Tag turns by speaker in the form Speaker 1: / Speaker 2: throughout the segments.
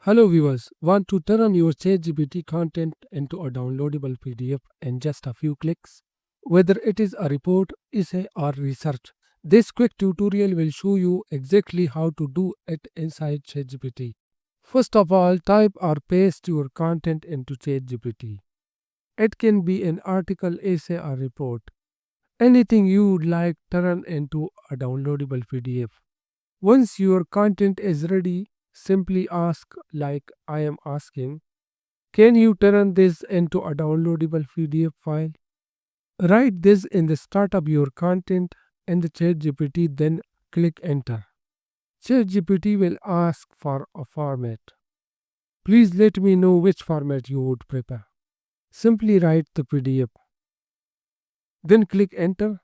Speaker 1: Hello viewers, want to turn your ChatGPT content into a downloadable PDF in just a few clicks? Whether it is a report, essay or research, this quick tutorial will show you exactly how to do it inside ChatGPT. First of all, type or paste your content into ChatGPT. It can be an article, essay or report. Anything you would like turn into a downloadable PDF. Once your content is ready, simply ask, like I am asking, can you turn this into a downloadable PDF file? Write this in the start of your content in the ChatGPT, then click enter. ChatGPT will ask for a format. Please let me know which format you would prefer. Simply write the PDF. Then click enter.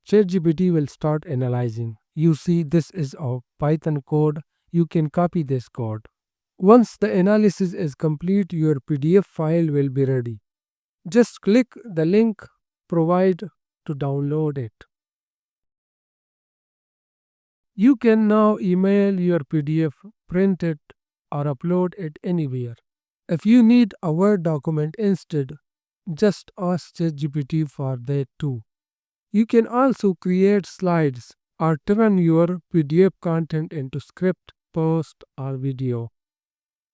Speaker 1: ChatGPT will start analyzing. You see, this is a Python code. You can copy this code. Once the analysis is complete, your PDF file will be ready. Just click the link provided to download it. You can now email your PDF, print it, or upload it anywhere. If you need a Word document instead, just ask ChatGPT for that too. You can also create slides or turn your PDF content into script, post, or video.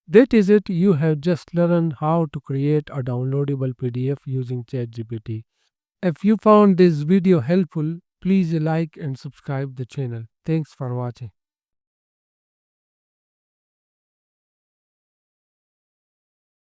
Speaker 1: That is it, you have just learned how to create a downloadable PDF using ChatGPT. If you found this video helpful, please like and subscribe the channel. Thanks for watching.